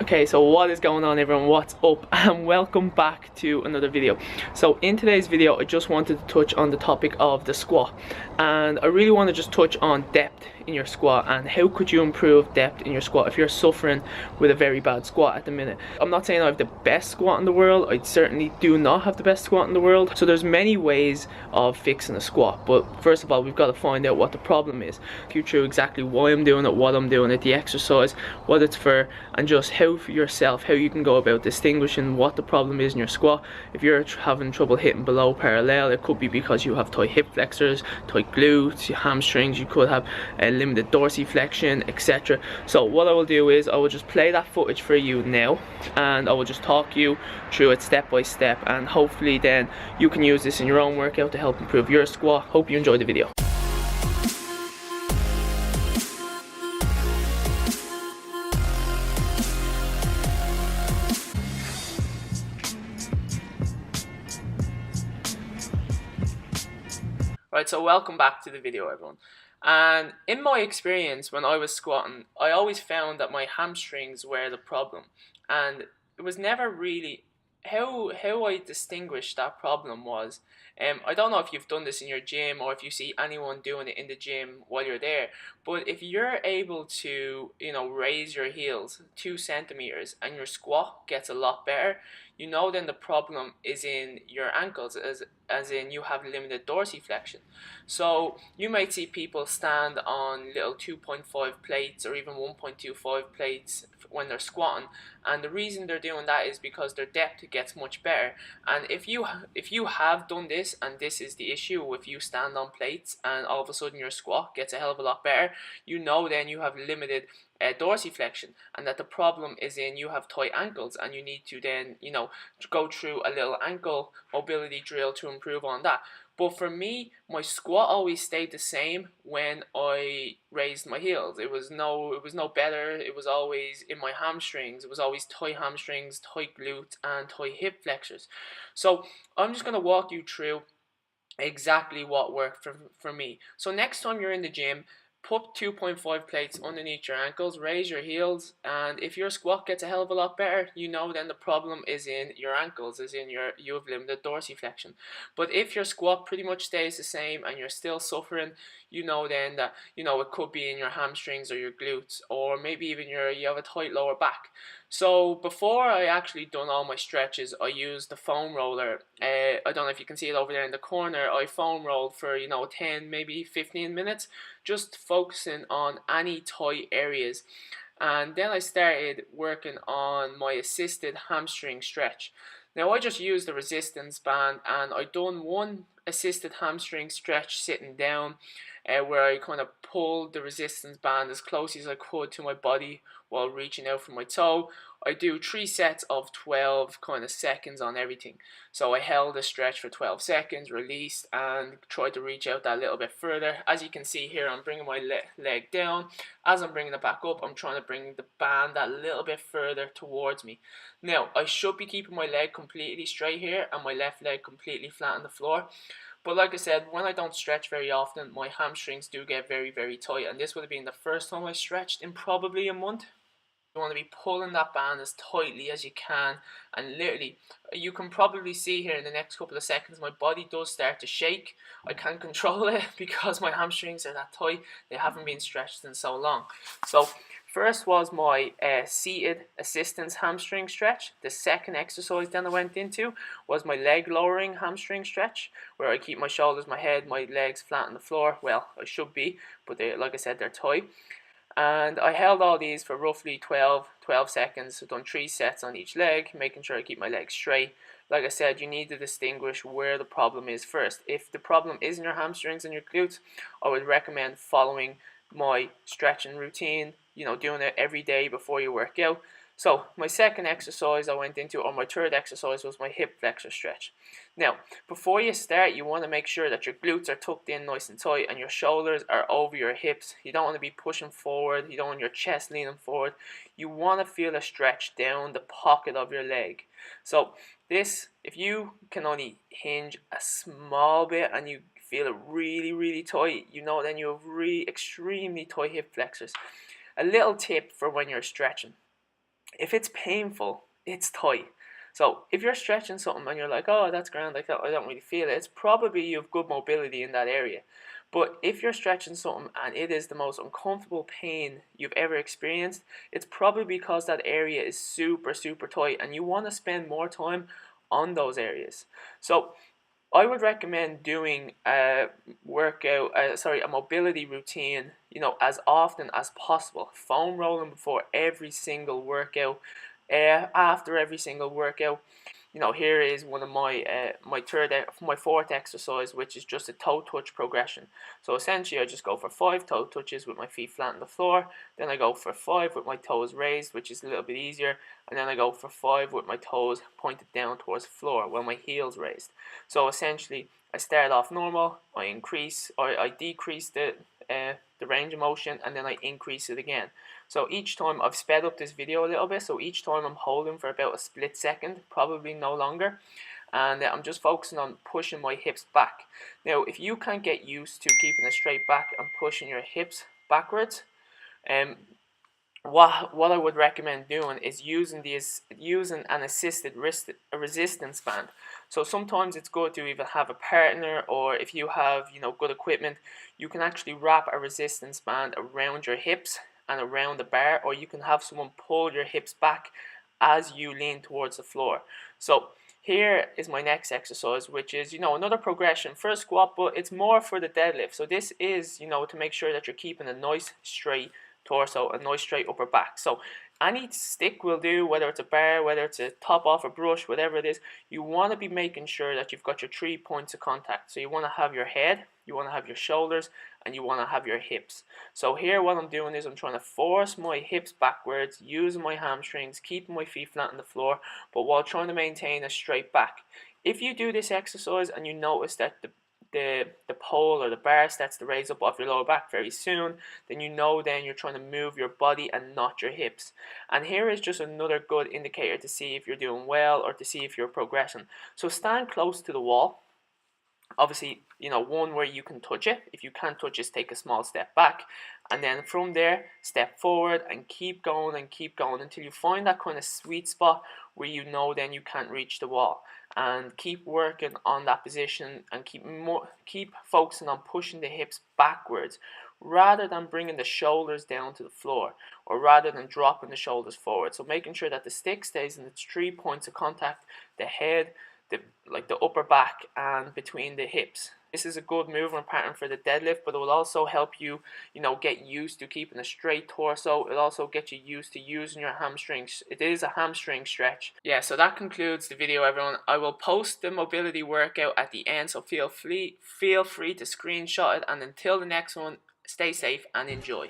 Okay, so what is going on everyone, what's up, and welcome back to another video. So in today's video I just wanted to touch on the topic of the squat, and I really want to just touch on depth in your squat and how could you improve depth in your squat if you're suffering with a very bad squat at the minute. I'm not saying I have the best squat in the world, I certainly do not have the best squat in the world, so there's many ways of fixing a squat, but first of all we've got to find out what the problem is, go through exactly why I'm doing it, what I'm doing it, the exercise, what it's for, and just how for yourself, how you can go about distinguishing what the problem is in your squat. If you're having trouble hitting below parallel, it could be because you have tight hip flexors, tight glutes, your hamstrings, you could have a limited dorsiflexion, etc. So what I will do is I will just play that footage for you now, and I will just talk you through it step by step, and hopefully then you can use this in your own workout to help improve your squat. Hope you enjoy the video. Right, so welcome back to the video everyone. And in my experience when I was squatting, I always found that my hamstrings were the problem, and it was never really how I distinguished that problem was. I don't know if you've done this in your gym or if you see anyone doing it in the gym while you're there, but if you're able to, raise your heels 2 centimeters and your squat gets a lot better, then the problem is in your ankles, as in you have limited dorsiflexion. So you might see people stand on little 2.5 plates or even 1.25 plates when they're squatting, and the reason they're doing that is because their depth gets much better. And if you have done this and this is the issue, if you stand on plates and all of a sudden your squat gets a hell of a lot better, then you have limited dorsiflexion, and that the problem is in you have tight ankles, and you need to then go through a little ankle mobility drill to improve on that. But for me, my squat always stayed the same when I raised my heels. It was no better. It was always in my hamstrings. It was always tight hamstrings, tight glutes, and tight hip flexors. So I'm just gonna walk you through exactly what worked for me. So next time you're in the gym, put 2.5 plates underneath your ankles, raise your heels, and if your squat gets a hell of a lot better, then the problem is in your ankles, is in you have limited dorsiflexion. But if your squat pretty much stays the same and you're still suffering, then that it could be in your hamstrings or your glutes, or maybe even you have a tight lower back. So before I actually done all my stretches, I used the foam roller. I don't know if you can see it over there in the corner. I foam rolled for 10, maybe 15 minutes, just focusing on any tight areas. And then I started working on my assisted hamstring stretch. Now I just used the resistance band, and I done one assisted hamstring stretch sitting down, where I kind of pulled the resistance band as close as I could to my body while reaching out for my toe. I do 3 sets of 12 kind of seconds on everything. So I held the stretch for 12 seconds, released, and tried to reach out that little bit further. As you can see here, I'm bringing my leg down. As I'm bringing it back up, I'm trying to bring the band that little bit further towards me. Now, I should be keeping my leg completely straight here and my left leg completely flat on the floor. But like I said, when I don't stretch very often, my hamstrings do get very, very tight. And this would have been the first time I stretched in probably a month. You want to be pulling that band as tightly as you can, and literally you can probably see here in the next couple of seconds my body does start to shake. I can't control it because my hamstrings are that tight. They haven't been stretched in so long. So first was my seated assistance hamstring stretch. The second exercise then I went into was my leg lowering hamstring stretch, where I keep my shoulders, my head, my legs flat on the floor. Well, I should be, but like I said, they're tight. And I held all these for roughly 12 seconds. So done 3 sets on each leg, making sure I keep my legs straight. Like I said, you need to distinguish where the problem is first. If the problem is in your hamstrings and your glutes, I would recommend following my stretching routine, doing it every day before you work out. So my second exercise I went into, or my third exercise, was my hip flexor stretch. Now, before you start, you want to make sure that your glutes are tucked in nice and tight and your shoulders are over your hips. You don't want to be pushing forward. You don't want your chest leaning forward. You want to feel a stretch down the pocket of your leg. So this, if you can only hinge a small bit and you feel it really, really tight, then you have extremely tight hip flexors. A little tip for when you're stretching. If it's painful, it's tight. So if you're stretching something and you're like, oh, that's grand, like I don't really feel it, it's probably you have good mobility in that area. But if you're stretching something and it is the most uncomfortable pain you've ever experienced, it's probably because that area is super, super tight and you want to spend more time on those areas. So I would recommend doing a a mobility routine, as often as possible. Foam rolling before every single workout, after every single workout. Here is one of my fourth exercise, which is just a toe touch progression. So essentially, I just go for 5 toe touches with my feet flat on the floor. Then I go for 5 with my toes raised, which is a little bit easier, and then I go for 5 with my toes pointed down towards the floor while my heels raised. So essentially, I start off normal. I decrease the range of motion, and then I increase it again. So each time I've sped up this video a little bit, so each time I'm holding for about a split second, probably no longer, and I'm just focusing on pushing my hips back. Now, if you can't get used to keeping a straight back and pushing your hips backwards, um, what I would recommend doing is using an assisted resistance band. So sometimes it's good to either have a partner, or if you have good equipment, you can actually wrap a resistance band around your hips and around the bar, or you can have someone pull your hips back as you lean towards the floor. So here is my next exercise, which is another progression for a squat, but it's more for the deadlift. So this is to make sure that you're keeping a nice straight torso, a nice straight upper back. So any stick will do, whether it's a bar, whether it's a top off a brush, whatever it is, you want to be making sure that you've got your 3 points of contact. So you want to have your head, you want to have your shoulders, and you want to have your hips. So here what I'm doing is I'm trying to force my hips backwards, using my hamstrings, keeping my feet flat on the floor, but while trying to maintain a straight back. If you do this exercise and you notice that the pole or the bar starts to raise up off your lower back very soon, then then you're trying to move your body and not your hips. And here is just another good indicator to see if you're doing well or to see if you're progressing. So stand close to the wall. Obviously, one where you can touch it. If you can't touch it, take a small step back, and then from there step forward and keep going until you find that kind of sweet spot where then you can't reach the wall, and keep working on that position and keep focusing on pushing the hips backwards rather than bringing the shoulders down to the floor, or rather than dropping the shoulders forward. So making sure that the stick stays in its 3 points of contact: the head, the upper back, and between the hips. This is a good movement pattern for the deadlift, but it will also help you, get used to keeping a straight torso. It'll also get you used to using your hamstrings. It is a hamstring stretch. Yeah, so that concludes the video, everyone. I will post the mobility workout at the end, so feel free to screenshot it. And until the next one, stay safe and enjoy.